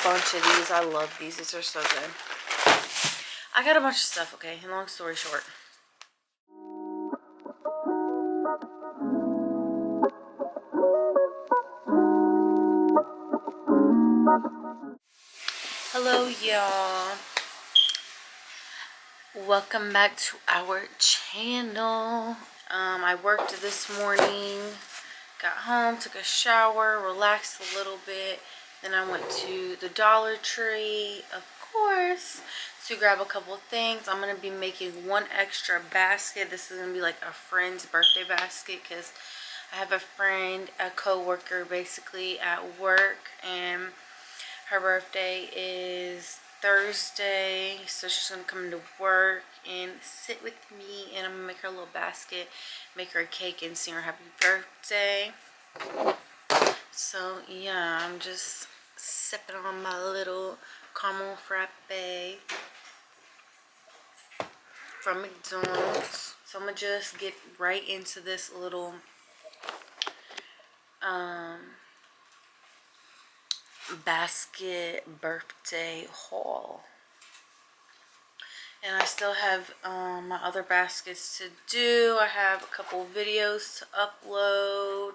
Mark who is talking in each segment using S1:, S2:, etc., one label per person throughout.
S1: bunch of these. I love these. These are so good. I got a bunch of stuff, okay? And long story short. Hello, y'all. Welcome back to our channel. I worked this morning. Got home, took a shower, relaxed a little bit. Then I went to the Dollar Tree, of course, to grab a couple things. I'm going to be making one extra basket. This is going to be like a friend's birthday basket because I have a friend, a co-worker basically at work, and her birthday is Thursday, so she's going to come to work and sit with me, and I'm going to make her a little basket, make her a cake, and sing her happy birthday. So, yeah, I'm just sipping on my little caramel frappe from McDonald's. So, I'm going to just get right into this little basket birthday haul. And I still have my other baskets to do. I have a couple videos to upload.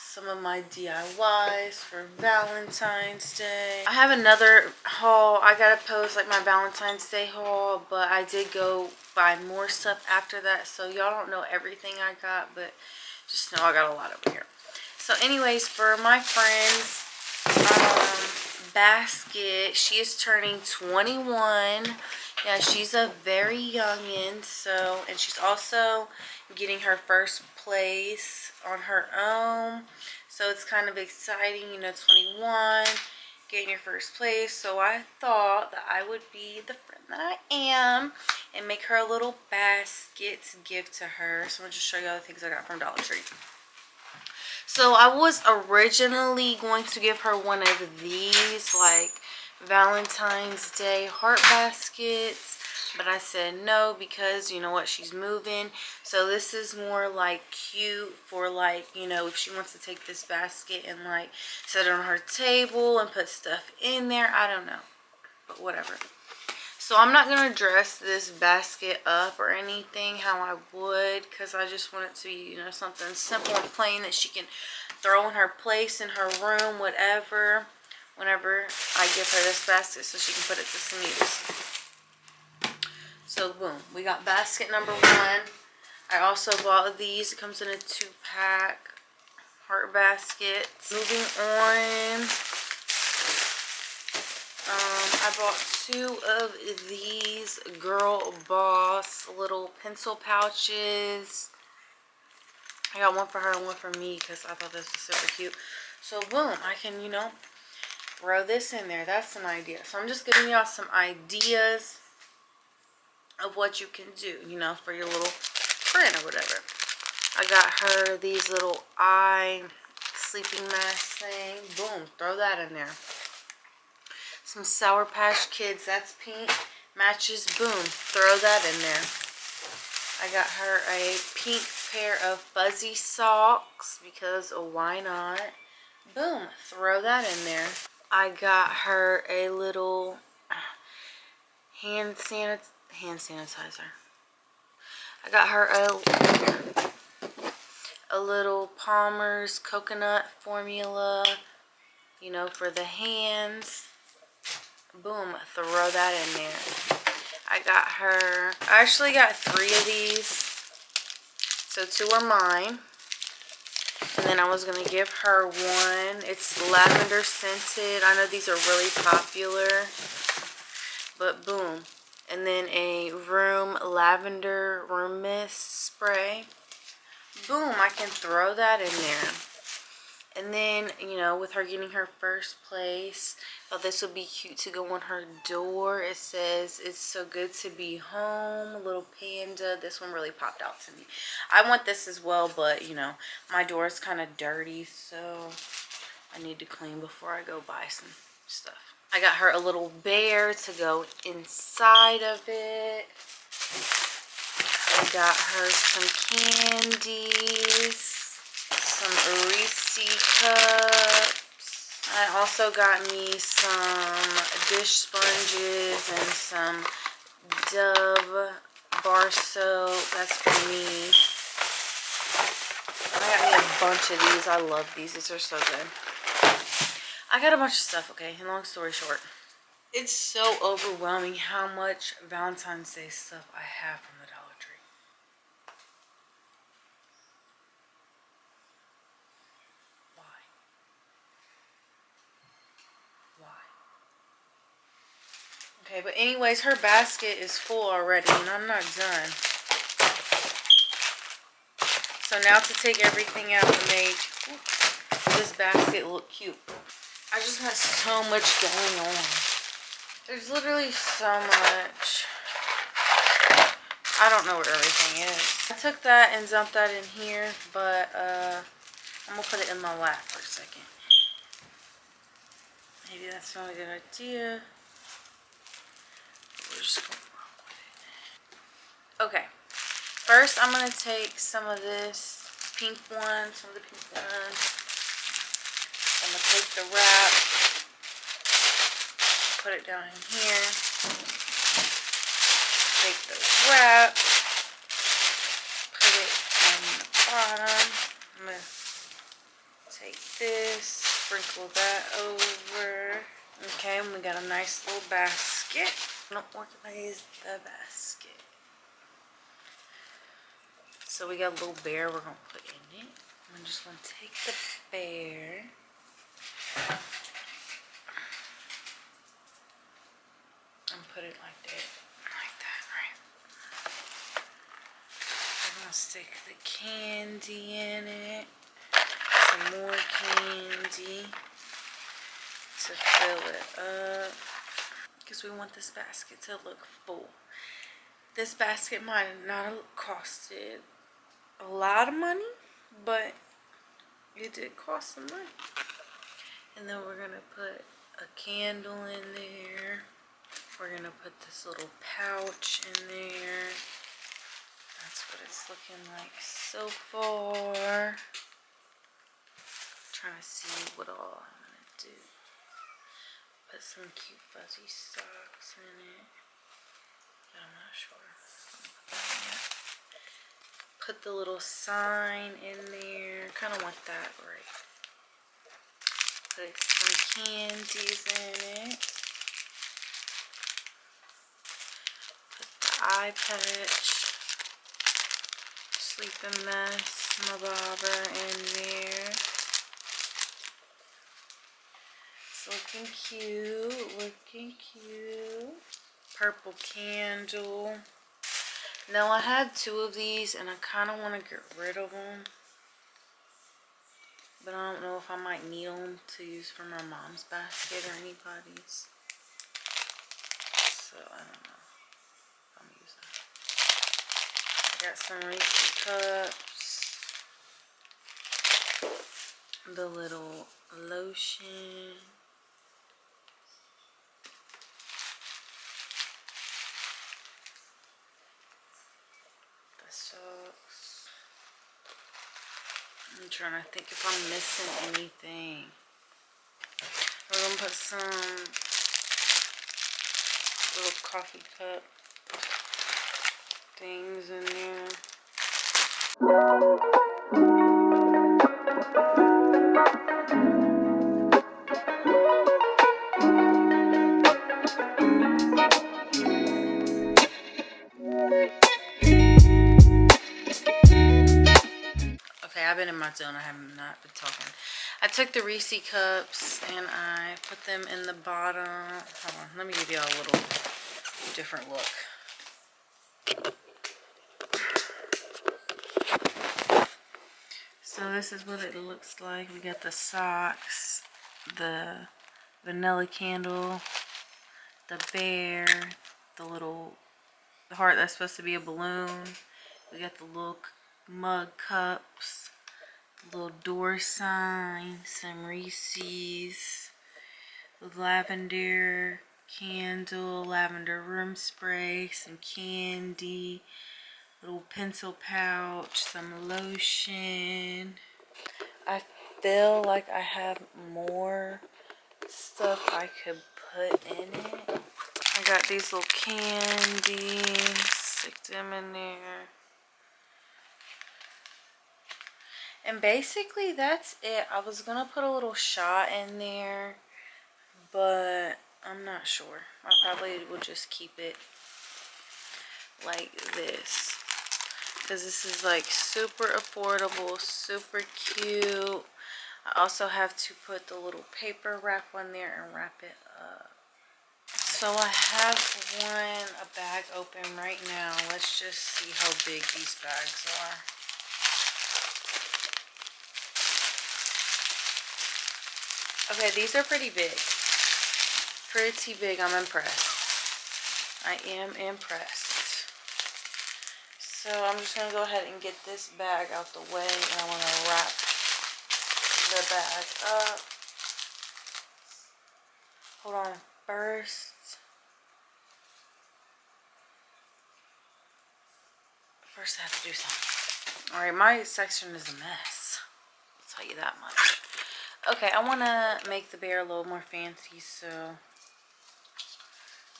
S1: Some of my DIYs for Valentine's Day. I have another haul. I gotta post like my Valentine's Day haul, but I did go buy more stuff after that. So y'all don't know everything I got, but just know I got a lot over here. So anyways, for my friend's basket, she is turning 21. Yeah, she's a very youngin', so, and she's also getting her first place on her own, so it's kind of exciting, you know, 21, getting your first place. So I thought that I would be the friend that I am and make her a little basket to give to her. So I'll just show you all the things I got from Dollar Tree. So I was originally going to give her one of these, like Valentine's Day heart baskets, but I said no because, you know what, she's moving. So this is more like cute for, like, you know, if she wants to take this basket and like set it on her table and put stuff in there. I don't know, but whatever. So I'm not going to dress this basket up or anything how I would, because I just want it to be, you know, something simple and plain that she can throw in her place, in her room, whatever, whenever I give her this basket so she can put it to some use. So boom, we got basket number one. I also bought these. It comes in a 2-pack heart basket. Moving on. I bought 2 of these Girl Boss little pencil pouches. I got one for her and one for me because I thought this was super cute. So boom, I can, you know, throw this in there. That's an idea. So I'm just giving y'all some ideas of what you can do, you know, for your little friend or whatever. I got her these little eye sleeping mask thing. Boom, throw that in there. Some Sour Patch Kids, that's pink, matches, boom, throw that in there. I got her a pink pair of fuzzy socks because why not? Boom, throw that in there. I got her a little hand sanitizer. I got her a little Palmer's coconut formula, you know, for the hands. Boom, throw that in there. I got her, I actually got 3 of these, so 2 are mine, and then I was going to give her one. It's lavender scented. I know these are really popular, but boom. And then a lavender room mist spray. Boom, I can throw that in there. And then, you know, with her getting her first place, I thought this would be cute to go on her door. It says, "It's so good to be home." A little panda. This one really popped out to me. I want this as well, but, you know, my door is kind of dirty, so I need to clean before I go buy some stuff. I got her a little bear to go inside of it. I got her some candies, some Reese cups, I also got me some dish sponges and some Dove bar soap. That's for me. I got me a bunch of these. I love these. These are so good. I got a bunch of stuff, okay? And long story short, it's so overwhelming how much Valentine's Day stuff I have from the Dollar Tree. Why? Why? Okay, but anyways, her basket is full already, and I'm not done. So now to take everything out and make this basket look cute. I just got so much going on. There's literally so much. I don't know where everything is. I took that and dumped that in here, but I'm gonna put it in my lap for a second. Maybe that's not a good idea. We're just gonna rock with it. Okay. First, I'm gonna take some of this pink one, some of the pink ones. I'm gonna take the wrap, put it down in here. Take the wrap, put it in the bottom. I'm gonna take this, sprinkle that over. Okay, and we got a nice little basket. I'm gonna organize the basket. So we got a little bear we're gonna put in it. I'm just gonna take the bear. And put it like that. Like that, right? I'm gonna stick the candy in it. Some more candy to fill it up. Because we want this basket to look full. This basket might not have costed a lot of money, but it did cost some money. And then we're gonna put a candle in there. We're gonna put this little pouch in there. That's what it's looking like so far. Trying to see what all I'm gonna do. Put some cute fuzzy socks in it. But I'm not sure. Put the little sign in there. Kind of want that right. Put some candies in it. Put the eye patch. Sleeping Mess, my bobber in there. It's looking cute, looking cute. Purple candle. Now I had two of these and I kind of want to get rid of them. But I don't know if I might need them to use for my mom's basket or anybody's. So I don't know if I'm using. I got some Reese cups. The little lotion. The socks. I'm trying to think if I'm missing anything. We're gonna put some little coffee cup things in there. Okay, I've been in my zone. I have not been talking. I took the Reese cups and I put them in the bottom. Hold on, let me give you all a little different look. So this is what it looks like. We got the socks, the vanilla candle, the bear, the little heart that's supposed to be a balloon. We got the little mug cups, little door sign, some Reese's, the lavender candle, lavender room spray, some candy, little pencil pouch, some lotion. I feel like I have more stuff I could put in it. I got these little candies. Stick them in there. And basically that's it. I was gonna put a little shot in there, but I'm not sure. I probably will just keep it like this, because this is like super affordable, super cute. I also have to put the little paper wrap on there and wrap it up. So I have a bag open right now. Let's just see how big these bags are. Okay, these are pretty big. Pretty big. I'm impressed. I am impressed. So I'm just going to go ahead and get this bag out the way, and I'm going to wrap the bag up. Hold on. First I have to do something. Alright, my section is a mess. I'll tell you that much. Okay, I want to make the bear a little more fancy, so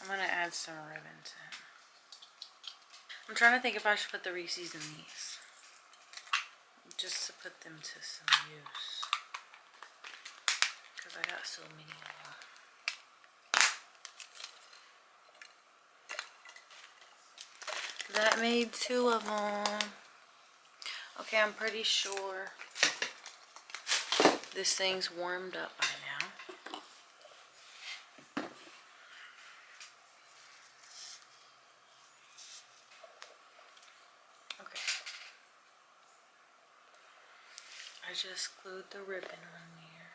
S1: I'm going to add some ribbons in. I'm trying to think if I should put the Reese's in these, just to put them to some use, because I got so many of them. That made 2 of them. Okay, I'm pretty sure this thing's warmed up by now. Okay. I just glued the ribbon on there.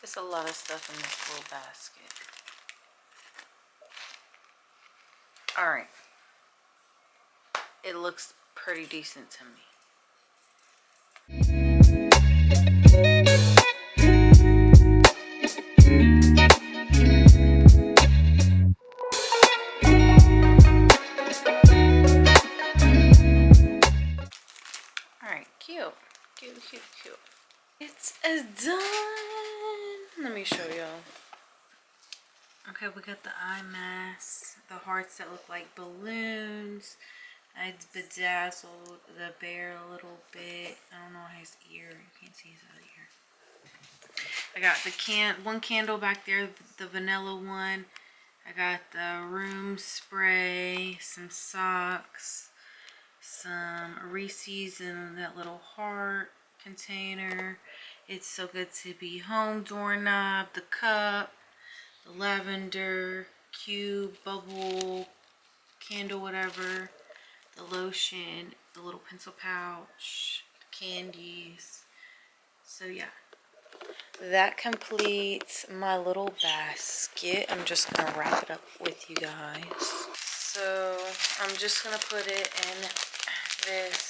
S1: There's a lot of stuff in this little basket. Alright. It looks pretty decent to me. Alright, cute. Cute, cute, cute. It's done. Let me show y'all. Okay, we got the eye masks, the hearts that look like balloons. I bedazzled the bear a little bit. I don't know his ear. You can't see his other ear. I got the one candle back there, the vanilla one. I got the room spray, some socks, some Reese's in that little heart container. It's so good to be home doorknob, the cup, the lavender cube, bubble, candle, whatever, the lotion, the little pencil pouch, the candies. So yeah, that completes my little basket. I'm just gonna wrap it up with you guys. So I'm just gonna put it in this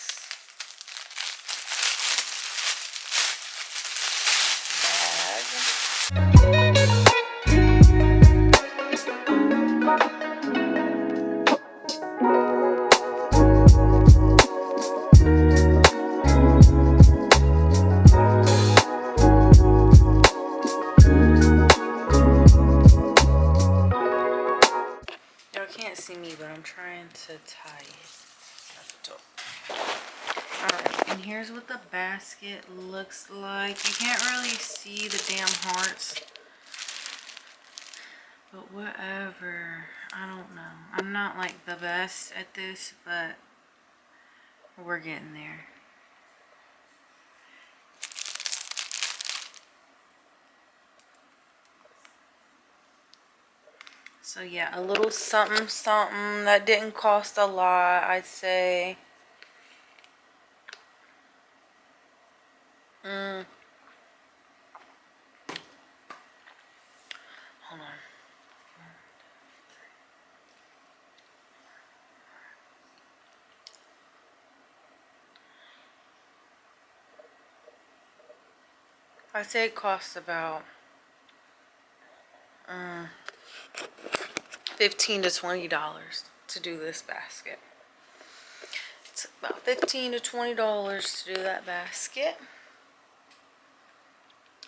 S1: see me, but I'm trying to tie it. Alright, and here's what the basket looks like. You can't really see the damn hearts, but whatever. I don't know. I'm not like the best at this, but we're getting there. So yeah, a little something something that didn't cost a lot, I'd say. Hold on. I'd say it costs about $15 to $20 to do this basket. It's about $15 to $20 to do that basket.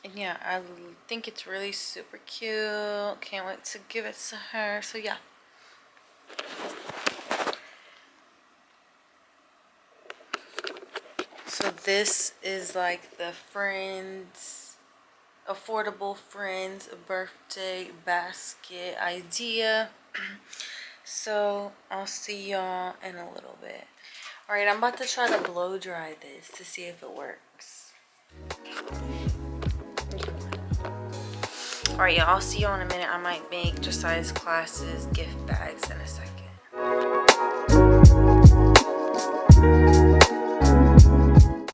S1: And yeah, I think it's really super cute. Can't wait to give it to her. So yeah. So this is like the Friends, affordable Friends birthday basket idea. So I'll see y'all in a little bit. Alright, I'm about to try to blow dry this to see if it works. Alright, y'all, I'll see y'all in a minute. I might make Josiah's classes gift bags in a second.